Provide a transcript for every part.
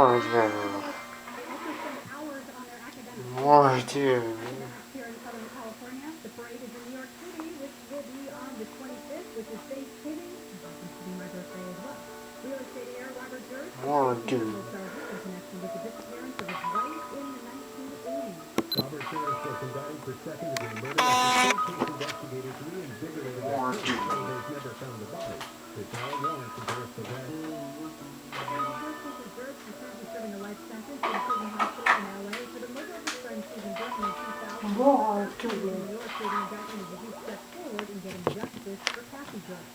more too. More too. Here in Southern California, the parade is in New York City, which will be on the 25th, which is Thanksgiving. It happens to be my birthday as well. Real estate heir Robert Durst More too. in connection with the disappearance of his wife in the 1980s. Robert Durst was indicted for second-degree murder after cold case investigators reinvigorated their More case, too. though they've never found the body. There's now a warrant for Durst's arrest. Durst is currently serving a life sentence in a prison hospital in L.A. for the murder of his friend Susan Burton in 2000. More too. New York City indictment is a huge step forward in getting justice for Kfi Am.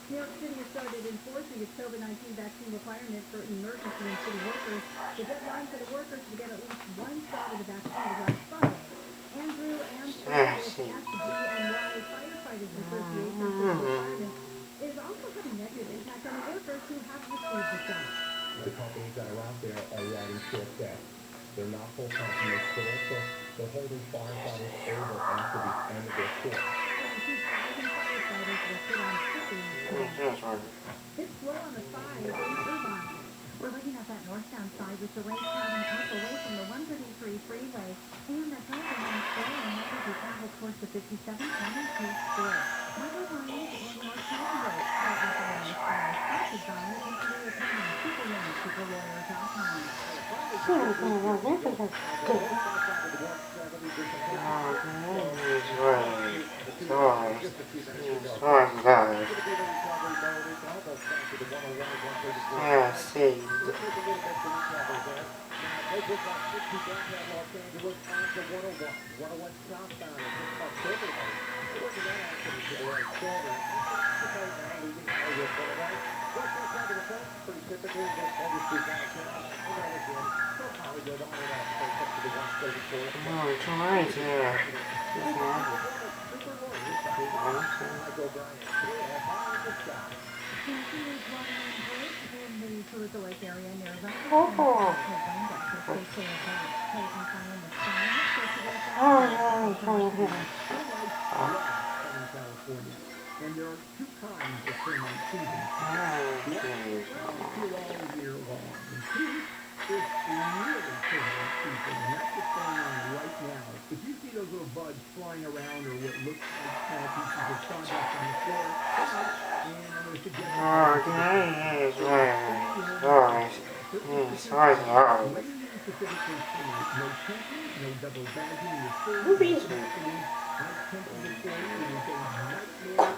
New York City has started enforcing its COVID-19 vaccine requirement for emergency and city workers. The deadline for the workers to get at least one shot of the vaccine is last Friday. Andrew Amsterdam asked the BNY Firefighters Association for the requirement is also having negative impact on the workers who have received the shot. The companies that are out there are riding short staff. They're not full complements, but also they're holding firefighters over after the end of their shift. 2,000 firefighters were put on sick leave. It's slow on the side in Irvine. We're looking at that northbound side with the rain coming up away from the 133 freeway and that driving on slow and heavy to travel towards the 57 County Coast Store. Michael Ryan and Mark Levinson Surround Sound, sponsored by Engineer Opinion, superlawyer.com. Yeah, see. Oh, it's alright, yeah. In the Toluca Lake area near And there are two kinds of thermite seasons. One is all year long. And two is really thermite season. And that's what's going on right now. If you see those little bugs flying around or what looks like small pieces of sawdust on the floor, and I'm going to suggest no checking, no double bagging your food. Who reads me?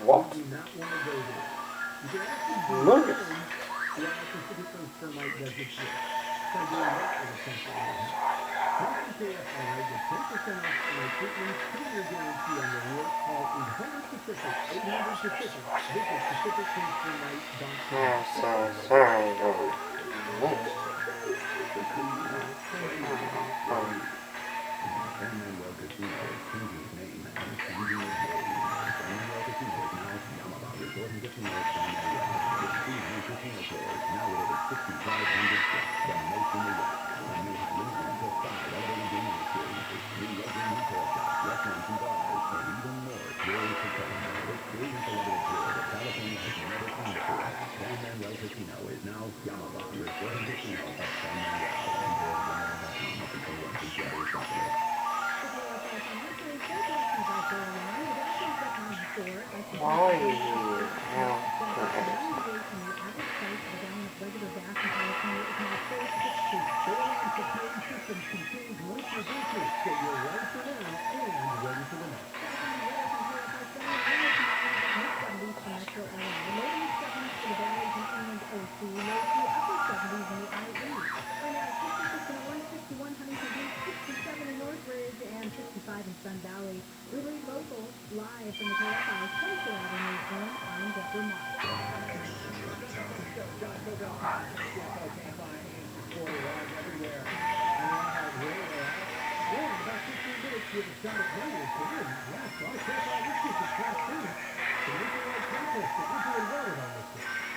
What? You do not want to go there. You can actually do Look. where a specific termite does exist. Try doing that with a temporary. KFI with 10% off termite treatment, 2-year guarantee on the work. Call 800 Pacific, 800 Pacific. Visit PacificTermite.com. Yeah, sorry. Live from the KFI 24 Avenue Zone, I'm Deborah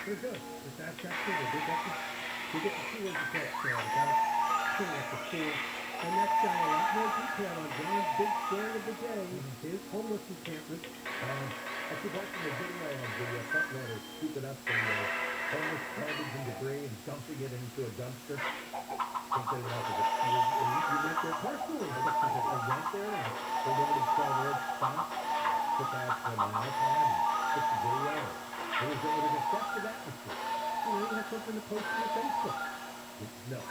They're good. It's that activity. We get to see what the text says about cleaning up the school. And that's got a lot more detail on John's big story of the day, his homeless encampment. I keep watching the video of the front runners scoop it up and all this garbage and debris and dumping it into a dumpster. Can't get enough of it. You went there personally. I went there and I pulled over to the 12-inch spot, took out my iPad and took the video. It was an effective atmosphere. You know, you have something to post on Facebook. No,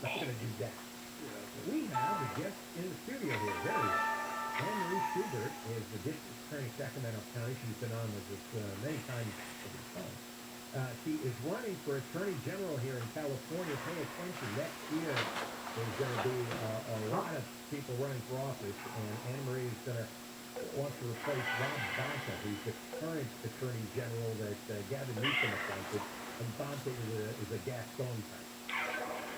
not going to do that. We have a guest in the studio here. There he is. Anne-Marie Schubert is the district attorney in Sacramento County. She's been on with us many times over the phone. She is running for Attorney General here in California. Pay attention. Next year, there's going to be a lot of people running for office, and Anne-Marie is going to want to replace Rob Bonta, who's the current Attorney General that Gavin Newsom appointed, and Bonta is a Gaston type.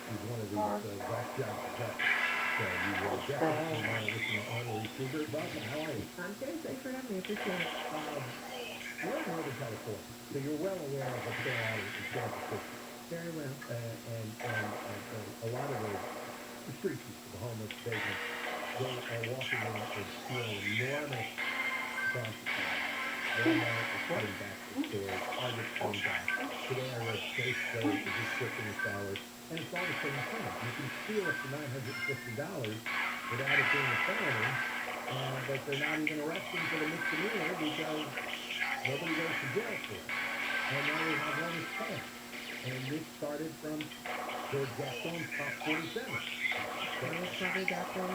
He's one of these whack jobs justice. So you will definitely want to listen to Anne-Marie Schubert. Welcome. How are you? I'm good. Thanks for having me. I appreciate it. You're in Northern California, so you're well aware of what's going on in San Francisco. Very well. And a lot of the street people, the homeless, vagrants, they are walking in and feel enormous quantities. Walmart is cutting back the stores, Target's cutting back. Today I read Safeway is restricting its hours, and it's all the same thing. You can steal up to $950 without it being a felony, but they're not even arresting for the misdemeanor because nobody goes to jail for it. And now we have all this stuff. And this started from the Gaston's Top 47. Well, it's probably back from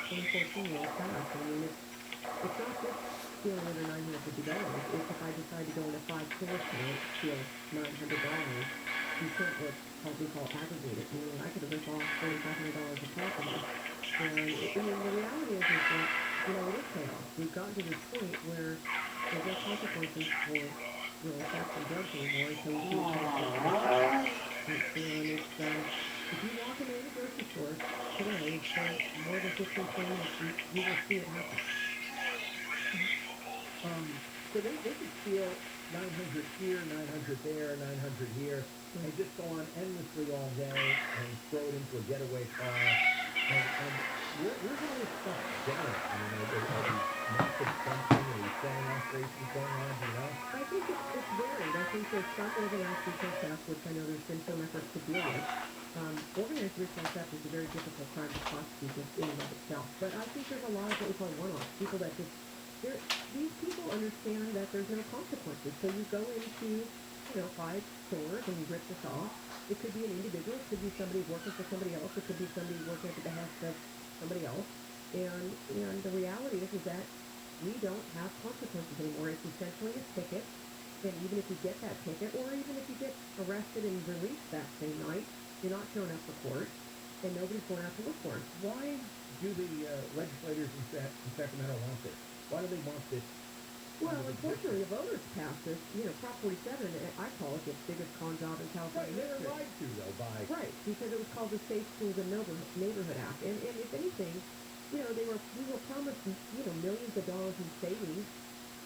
2014 when it passed. I mean, it's not just stealing under $950. It's if I decide to go into 5 stores today and steal $900, you can't what we call aggregated, meaning I could have ripped off $4,500 of property. And the reality is that, you know, it is chaos. We've gotten to this point where there's no consequences for, you know, theft and drugs anymore, so we do if you walk into any grocery store today for more than 15 minutes, you will see it happen. So they could steal 900 here, 900 there, 900 here, and just go on endlessly all day and throw it into a getaway car. And where's all this stuff going? I mean, are these massive dumping and reselling operations going on, you know? I think it's varied. I think there's some organized retail theft, which I know there's been some efforts to deal with. Organized retail theft is a very difficult crime to prosecute just in and of itself. But I think there's a lot of what we call one-offs, people that just, these people understand that there's no consequences. So you go into, you know, 5 stores and you rip this off. It could be an individual, it could be somebody working for somebody else, it could be somebody working at the behest of somebody else. And the reality is that we don't have consequences anymore. It's essentially a ticket, and even if you get that ticket, or even if you get arrested and released that same night, you're not showing up for court, and nobody's going out to look for it. Why do the legislators in Sacramento want this? Why do they want this? Well, unfortunately, the voters passed this. You know, Prop 47, I call it the biggest con job in California They were history. lied to, though, by... Right, because it was called the Safe Schools and Neighborhood Act. And if anything, you know, we were promised, you know, millions of dollars in savings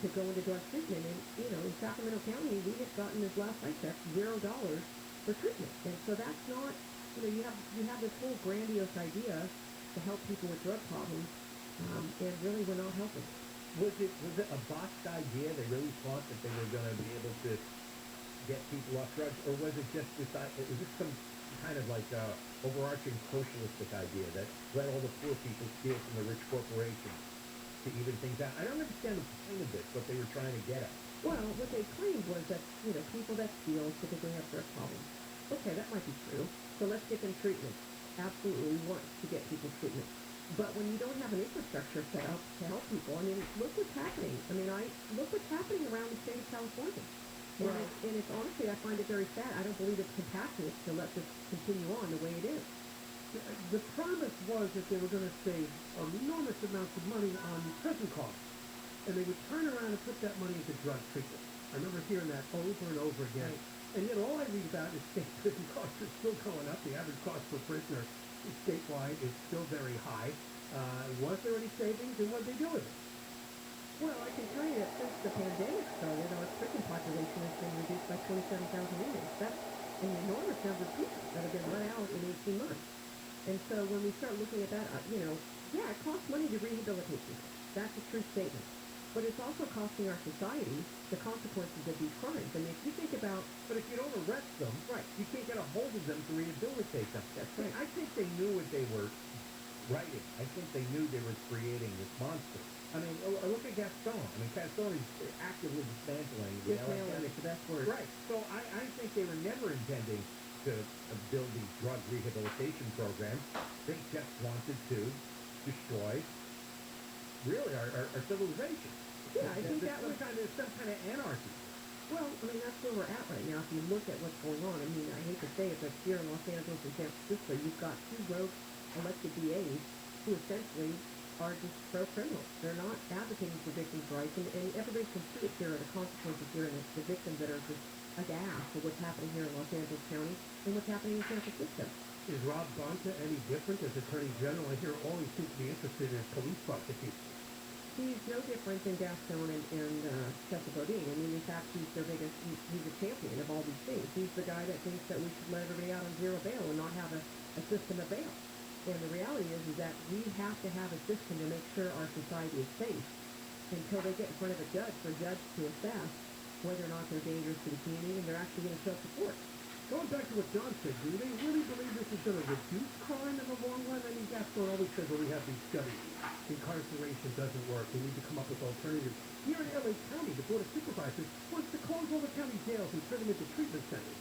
to go into drug treatment. And, you know, in Sacramento County, we have gotten, as last I checked, $0 for treatment. And so that's not, you know, you have this whole grandiose idea to help people with drug problems, and really we're not helping. Was it a botched idea? They really thought that they were going to be able to get people off drugs, or was it just this some kind of like overarching socialistic idea that let all the poor people steal from the rich corporations to even things out? I don't understand the point of this, what they were trying to get at. Well, what they claimed was that, you know, people that steal typically have drug problems. Okay, that might be true. So let's get them treatment. Absolutely, we want to get people treatment. But when you don't have an infrastructure set up to help people, I mean, look what's happening. I mean, look what's happening around the state of California. And, Right. it's honestly, I find it very sad. I don't believe it's compassionate to let this continue on the way it is. The promise was that they were going to save enormous amounts of money on prison costs, and they would turn around and put that money into drug treatment. I remember hearing that over and over again. Right. And yet all I read about is state prison costs are still going up. The average cost per prisoner statewide is still very high. Was there any savings, and what did they do with it? Well, I can tell you that since the pandemic started, our prison population has been reduced by 27,000 inmates. That's an enormous number of people that have been let out in 18 months. And so when we start looking at that, you know, yeah, it costs money to rehabilitate people. That's a true statement. but it's also costing our society the consequences of these crimes. I mean, if you think about, But if you don't arrest them, right, you can't get a hold of them to rehabilitate them. That's See, right. I think they knew what they were writing. I think they knew they were creating this monster. I mean, look at Gaston. I mean, Gaston is actively dismantling the dismantling is the best word. Right. So I think they were never intending to build these drug rehabilitation programs. They just wanted to destroy, really, our civilization. Yeah, I think that was some kind of anarchy. Well, I mean, that's where we're at right now. If you look at what's going on, I mean, I hate to say it, but here in Los Angeles and San Francisco, you've got two rogue elected DAs who essentially are just pro-criminals. They're not advocating for victims' rights, and everybody can see it here, the consequences here, and the victims that are just aghast at what's happening here in Los Angeles County and what's happening in San Francisco. Is Rob Bonta any different as Attorney General? I hear all he seems to be interested in is police prosecution. He's no different than Gaston and Chester Bodine. I mean, in fact, he's their biggest, he's a champion of all these things. He's the guy that thinks that we should let everybody out on zero bail and not have a system of bail. And the reality is that we have to have a system to make sure our society is safe until they get in front of a judge for a judge to assess whether or not they're dangerous to the community and they're actually going to show up to court. Going back to what John said, do they really believe this is going to reduce crime in the long run? I mean, Gaston always says, well, we have these studies. Incarceration doesn't work. We need to come up with alternatives. Here in L.A. County, the Board of Supervisors wants to close all the county jails and turn them into treatment centers.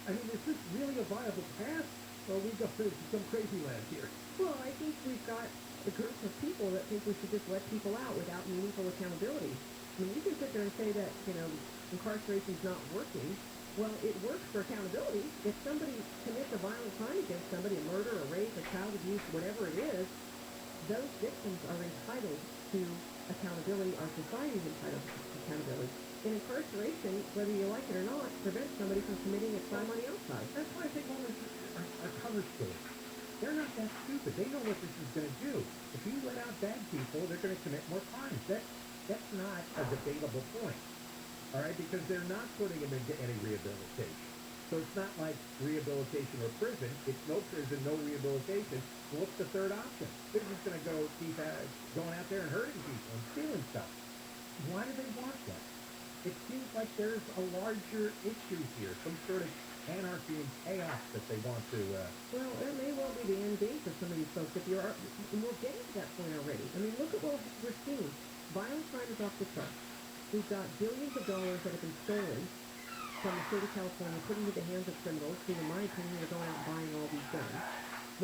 I mean, is this really a viable path? Or we go to some crazy land here? Well, I think we've got a group of people that think we should just let people out without meaningful accountability. I mean, you can sit there and say that, you know, incarceration's not working. Well, it works for accountability. If somebody commits a violent crime against somebody, a murder, a rape, a child abuse, whatever it is, those victims are entitled to accountability. Our society is entitled to accountability. And incarceration, whether you like it or not, prevents somebody from committing a crime on the outside. That's why I think all this are cover stories. They're not that stupid. They know what this is going to do. If you let out bad people, they're going to commit more crimes. That's not a debatable point. All right, because they're not putting them into any rehabilitation. So it's not like rehabilitation or prison. It's no prison, no rehabilitation. Well, what's the third option? They're just going to keep going out there and hurting people and stealing stuff. Why do they want that? It seems like there's a larger issue here, some sort of anarchy and chaos that they want to... Well, that may well be the end game for some of these folks. And we're getting to that point already. I mean, look at what we're seeing. Violent crime is off the charts. We've got billions of dollars that have been stolen from the state of California, put into the hands of criminals who, in my opinion, are going out and buying all these guns.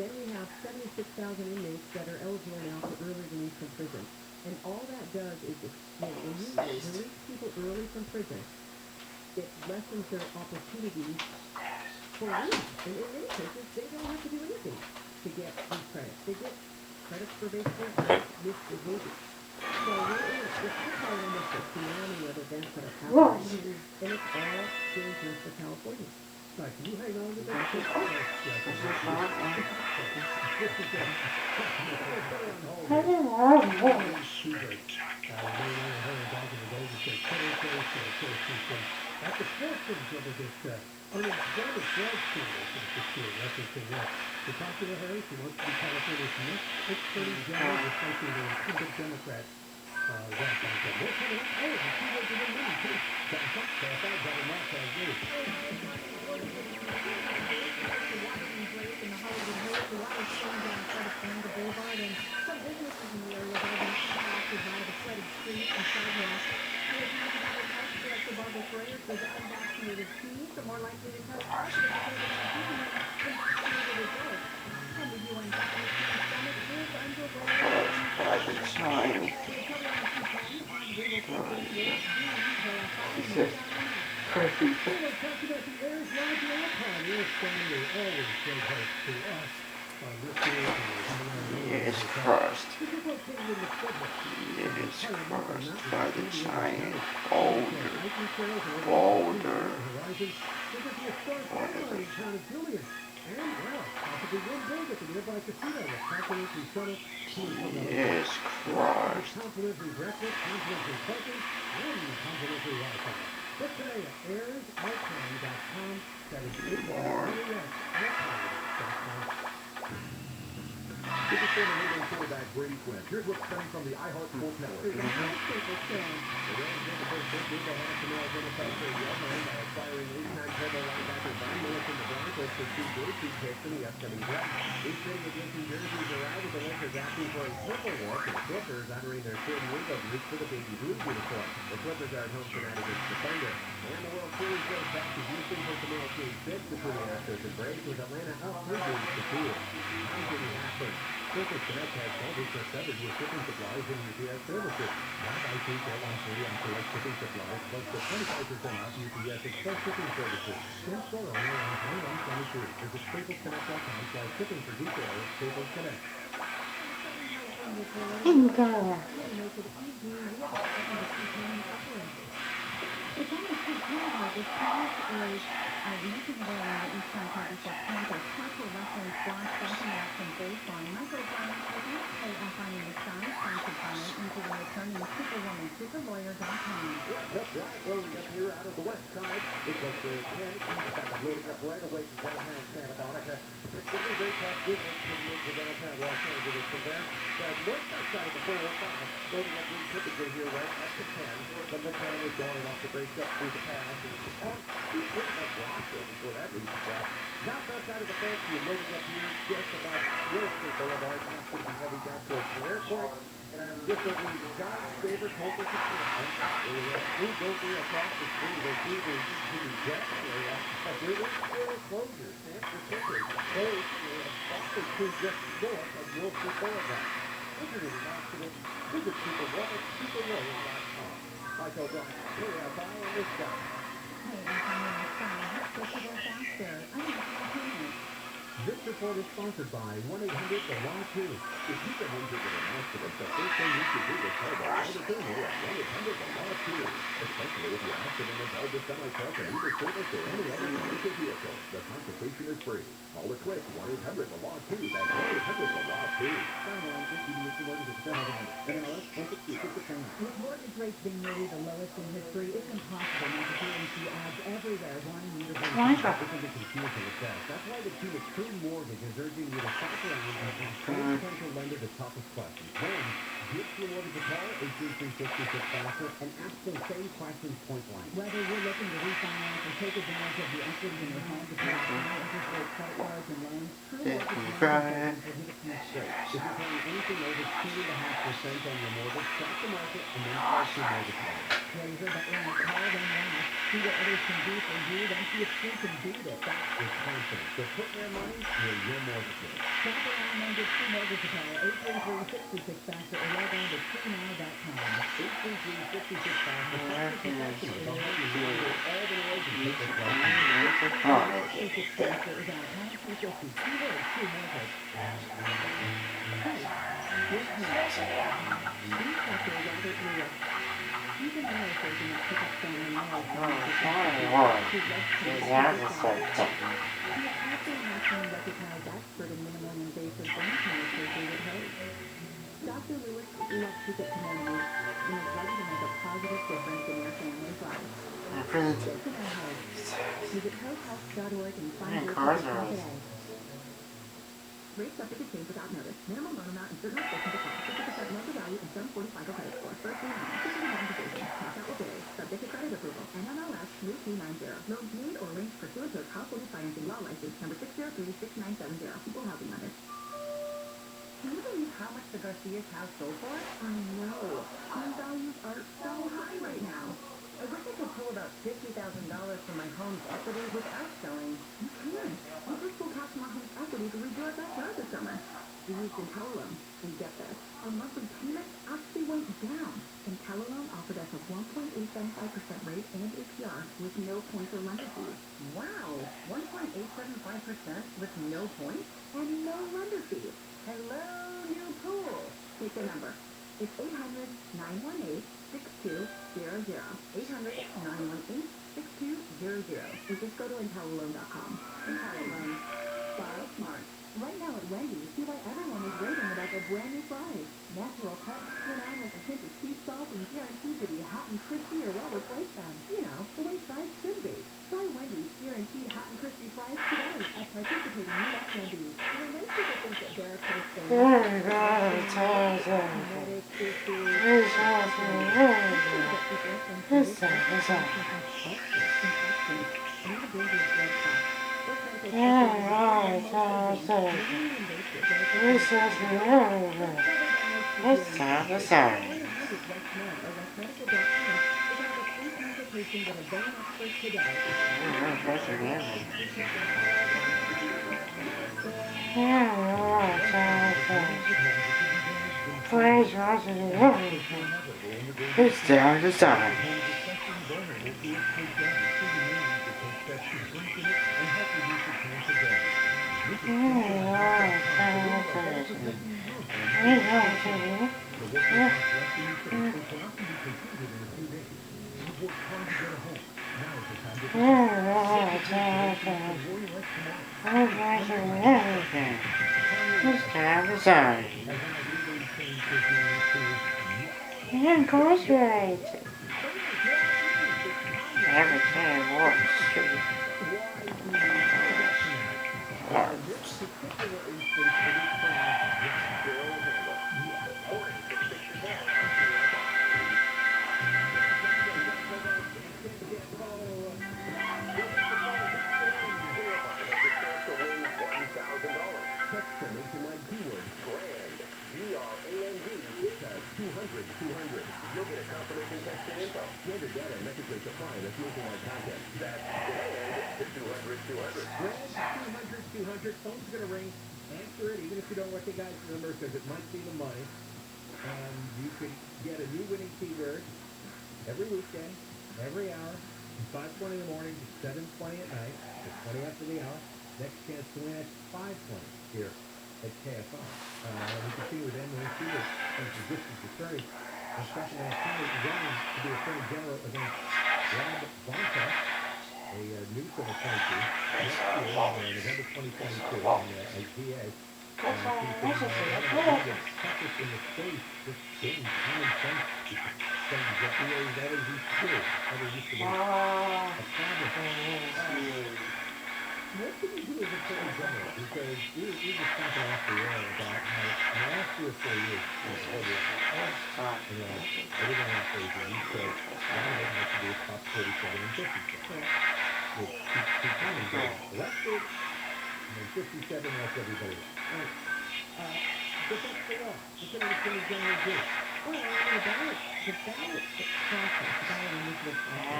Then we have 76,000 inmates that are eligible now for early release from prison. And all that does is, when you release people early from prison, it lessens their opportunities for release. And in many cases, they don't have to do anything to get these credits. They get credits for basically misbehavior. So we're in this kind of this tsunami of events that are happening, and it's all dangerous for California. Right, can you hang on to that? At the forefront of this unemployment fraud scandal since this year, referencing what? The popular Harris, who wants to be California's next attorney general, replacing the incumbent Democrat, Rob Bonta. More coming up. Oh, and two words in the money, too. That's up, KFI, Governor Mark Levinson. Some businesses in the area have been impacted by the flooded streets and sidewalks. Director Barbara Freyer says unvaccinated teens are more likely to test positive for COVID-19 than vaccinated adults. And the UN Vaccination Summit is underway. Private time. Perfect. We'll talk about the air's large alpine. Air Stanley, always great host to us on this year. It is crushed. This is located in the Quebec. It is crushed by the giant boulder. Boulder. What is it? And, well, possibly one big at the nearby casino with complimentary soda, It is crushed. complimentary breakfast, complimentary parking, and complimentary Wi-Fi. But today at airsarchive.com, that is AIRSarchive.com. This is former leading quarterback Brady Quinn. Here's what's coming from the iHeart Sports Network. The Rams win the first big week ahead of tomorrow's NFL radio, known by acquiring 8-time Pro Bowl linebacker Von Lewis and the Broncos for 2 big picks in the upcoming draft. These trade edition jerseys arrive with the Lakers asking for a purple look, and the Clippers honoring their San Diego roots for the baby blue uniform. The Clippers are at home tonight against the Thunder. And the World Series goes back to Houston for tomorrow's Game 6 between the Astros and Braves, with Atlanta up 3 games to 2. I'm Jimmy Hafford. Circus Connect has Culver's for 7 with shipping supplies and UPS services. Now I think they'll on free on select shipping supplies, plus the 25% off UPS Express shipping services. In store only on 2123. Visit StaplesConnect.com/shipping for details. Staples Connect. It's only 2 pounds. This class is Lincoln Road in the Eastern Championship Campus. Hardcore wrestling, squash, boxing action, baseball, microfinance, KFI in the sky, sponsored by Easy Attorney, Superwoman, SuperLawyer.com. That's right. Loading up here out of the west side. It's up to 10. In fact, I'm loading up right away from downtown Santa Monica. It's going to be very tough business to downtown Los Angeles from there. The north side of the 405, loading up really typically here right up to 10. But the 10 is going off the break up through the pass. And it's pretty much blocked over for that reason. Southwest side of the fence, you're loading up here just about Wilson Boulevard. Now it's going to be heavy down towards the airport. Just over the God's favorite Colton Casino. We go through across the street. They do the jet area. But there is still closure. San Francisco closed Boston to just north of Wilson Boulevard. Visit an accident. Visit superwoman.com. Michael Brown, KFI on this guy. Hey, I'm on the side. Let's go to the faster. I'm going to This report is sponsored by 1-800-THE-LAW-2. If you've been injured in an accident, the first thing you should do is call the Law Attorney at 1-800-THE-LAW-2. Especially if your accident involved a semi-truck and either service or any other commercial vehicle. The consultation is free. Call or click 1-800-THE-LAW-2. That's 1-800-THE-LAW-2. With mortgage rates being nearly the lowest in history, it's impossible not to guarantee ads everywhere wanting you to This is a confusing assess. That's why the team at True Mortgage is urging you to shop around and ask any potential lender the toughest questions. Then, give True Mortgage a call, 833-66-FASTER, and ask the same questions point blank. Whether you're looking to refinance or take advantage of the equity in your home to pay off high interest rate credit cards and loans, True Mortgage Right. prohibits you straight. If you're paying anything over 2.5% on your mortgage, check the market and then call True Mortgage Loan. Yeah, you heard that right. Call them now. See what others can do for you, then see if you can beat it. That's with confidence. So put their money where your mortgage is. Shop around and get True Mortgage to call 833-66-FASTER or log on to TrueNow.com. 833-66-FASTER. Professionals will help you deal with all the noise and take this life. 66-FASTER is on High 350. Keyword True Mortgage. Hey, here's me. These factors are rather Lewis. Even though it's taking a pickup from the mail from the he is also a nationally recognized expert in minimally invasive brain cancer surgery with Hayes. Dr. Lewis loves to get to know you and is ready to make a positive difference in your family's life. Get to know Hayes. Visit healthhealth.org and find your physician today. Rates subject to change without notice. Minimum loan amount and certain restrictions apply. 50% loan to value and some 45 credit score. First lien home. 50% decision. Cash out will vary. Subject to credit approval. NMLS 3290. Loans made or arranged pursuant to a California financing law license number 6036970. Equal housing lender. Can you believe how much the Garcia's house sold for? I know. Home values are so high right now. I wish I could pull about $50,000 from my home's equity without selling. You can. You just pull cash from our home's equity to redo our backyard this summer. We used IntelliLoan, and get this, our monthly payments actually went down. IntelliLoan offered us a 1.875% rate and APR with no points or lender fees. Wow, 1.875% with no points and no lender fees. Hello, new pool. Take the number. It's 800-918-6200. 800-918-6200. Or just go to IntelliLoan.com. IntelliLoan. File smart. Right now at Wendy's, see why everyone is raving about their brand new fries. Natural cut, spin on with a hint of sea salt, and guaranteed to be hot and crispy or well replace them. You know, the way fries should be. Try Wendy's guaranteed hot and crispy fries today at participating U.S. Wendy's. You know, most people think that their place they It's down to time. Incorporated. Everything works. Phone's going to ring. Answer it, even if you don't recognize the number, because it might be the money. And you could get a new winning keyword every weekend, every hour, from 5:20 in the morning to 7:20 at night, to 20 after the hour. Next chance to win at 5:20 here at KFI. We continue with NWC with the district attorney and special attorney running to be attorney general against Rob Bonta, a new civil plaintiff, next year, November 2022, as DA. Touches in the state, just getting common sense things that we always used to do. Never used to be a problem. What can you do as attorney general? Because we were just talking off the air about how in the last 3 or 4 years, everything else is in, so a lot of it has to do with Prop 47 and 57. Which keep coming, get elected, and then 57 lets everybody else. But that's the law. That's what the attorney general do. Well, the ballot process, the ballot initiative process,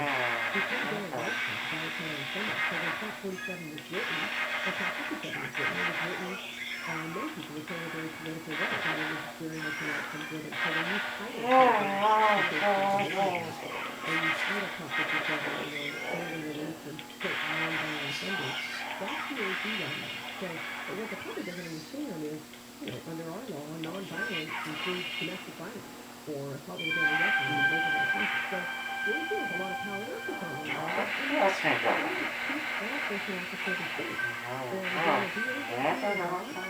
we can't get a license, ballot can't understand it. So when Prop 47 was written, or Prop 57 was written, it was written, most people would say that there was political rights, and it was very much an outcome driven. So when you title and you title Prop 57, standing release and put non-violent offenders, that's the AG on that. So what the public doesn't understand is, under our law, non-violence includes domestic violence or assault with a deadly weapon and those are offenses. So the AG has a lot of power to put on law. That's my God. Enforcement officer of the state. And perhaps when the Boston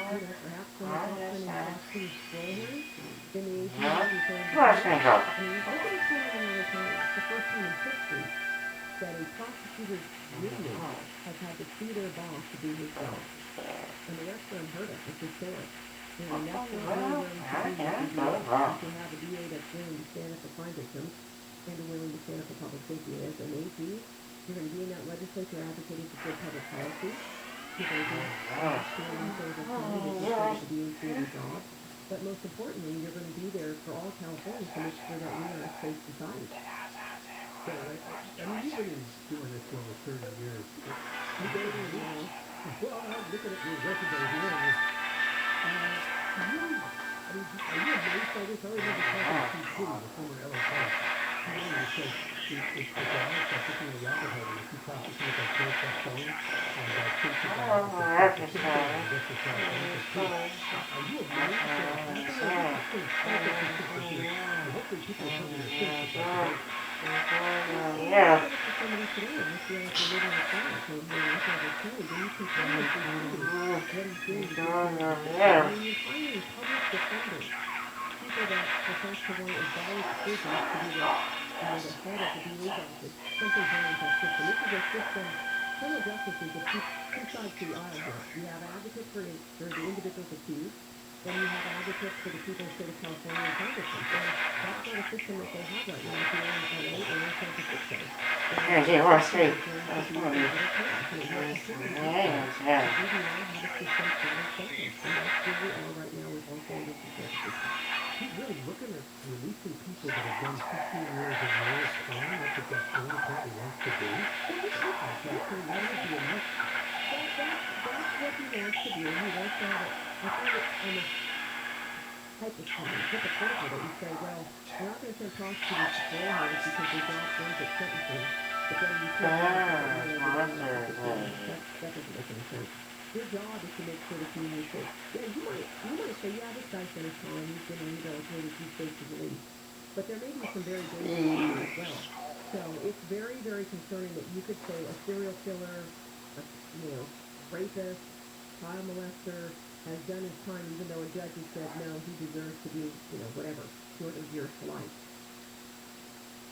Boston Strollers in the 1890s, That's my God. I mean, I think it's the first time in history that a prosecutor's roommate has had to sue their boss to do his job. And the rest are unheard of. It's historic. You know, that's not really willing to do what you do. To have a DA that's willing to stand up for crime victims and willing to stand up for public safety. As an AP, you're going to be in that legislature advocating for good public policy. You're going to be standing for the candidate that's going to be doing their job. But most importantly, you're going to be there for all Californians to make sure that we are a safe society. So, I mean, you've been doing this for over 30 years. You better be, Well, I'm looking at your resume here. Are you amazed by this? I remember talking to Steve Kitty, the former LA Times. He said it's the guy that's looking at the rabbit hole. If you talk to some of that short that phone and that kids about are you amazed that hopefully people are coming to think about it. Yeah. somebody today and I feel like you're living a product or you're not over trade, then you can find what he's doing to get you. Yeah. When you're finding public defenders, people that profess to want abolish prisons to be the head of the DA's office, something's wrong with that system. This is a system, criminal justice is a two sides to the aisle here. You have advocates for the individuals accused, then you have advocates for the people in the state of California and Congressmen. And that's not a system that they have right now here in LA or in San Francisco. Yeah, yeah, well, see. That's funny. Yes, Yeah. we do not have a system for this sentence. And that's where we are right now with all standards and justice. He's really looking at releasing people that have done 15 years of more crime. That's what that one apparently wants to do. That would be enough. That's what he wants to do. He wants to have it. I find it almost hypocritical that you say, well, we're not going to send prosecutors to jailhouse because they don't blanket sentencing, but then you say, that doesn't make any sense. Your job is to make sure the community is safe. Yeah, you might say, yeah, this guy's done his time, he's been rehabilitated, he's safe to release. But there may be some very dangerous things as well. So it's very, very concerning that you could say a serial killer, rapist, child molester has done his time, even though a judge has said, no, he deserves to be, whatever, short of years to life.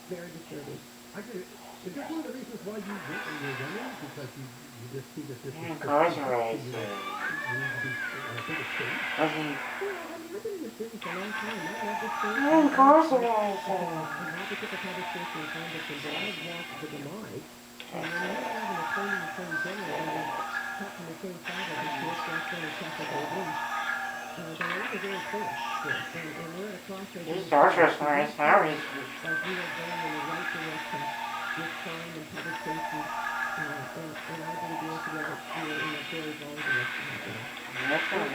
Very disturbing. I get it. Is this one of the reasons why you're running? Because you just see that this is... Incarcerated. You need to be, I think it's safe. Wasn't I've been in this business a long time. I love this thing. incarcerated. I'm happy to get the public safety and conduct involved, watch the demise. And when you have an attorney general that is cut from the same side of the case, that's when it's tough to go in. The laws are very clear. And we're at a crossroads. He's torturous for his marriage. Like we are going in the right direction with crime and public safety. And I believe we have to go in a very long direction. That's what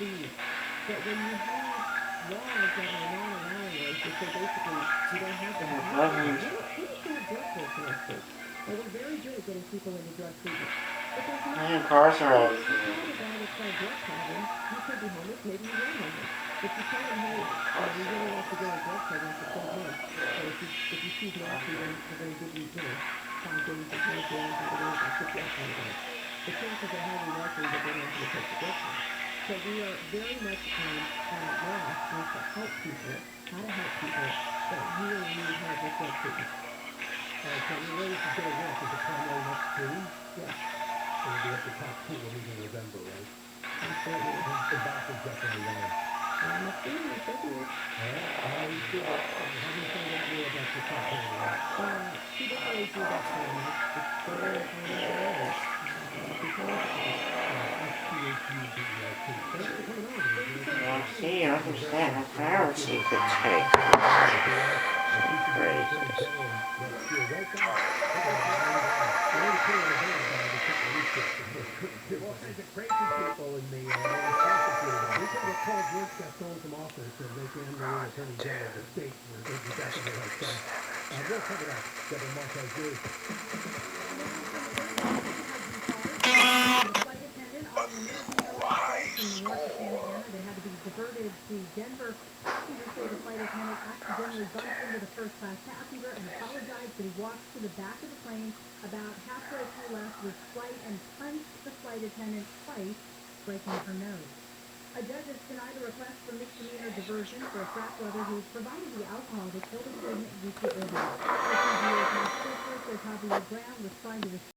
But when you have laws that are non-allowing race, which say basically you don't have to have drug courts. And we're very good at getting people into drug treatment. But there's no incarcerated. if you tell a guy that's got a drug problem, you could be homeless, maybe you are homeless. If you tell him, hey, we really want to go to drug program for 12 months, so if you choose not to, then we're going to give you, 5 days or 20 days or whatever, I'll put you up on it. The chances are highly likely that they're not going to take the drug program. So we are very much at a loss as to help people, how to help people that really need help with drug treatment. So you're ready to get a work as a primary next June? Yes, So we'll be at the top 2 week in November, right? absolutely. The back is definitely running. It's good, it's February. How do you feel? How do you feel that way about your top 10, right? She doesn't always do that for me. It's better if I don't know. See, I understand how far she could take. Great. All kinds of crazy people in the prosecutor. We got a call George Gaston from office and they can handle the attorney general of the state where they do that like that. We'll cover that. Devin Marquez Group. New York to Santa Ana. They had to be diverted to Denver. Passengers say the flight attendant accidentally bumped into the first-class passenger and apologized, but he walked to the back of the plane about halfway through last week's flight and punched the flight attendant twice, breaking her nose. A judge has denied a request for misdemeanor diversion for a frat brother who provided the alcohol that killed a student due to illness. The CBA says Javier Graham was trying to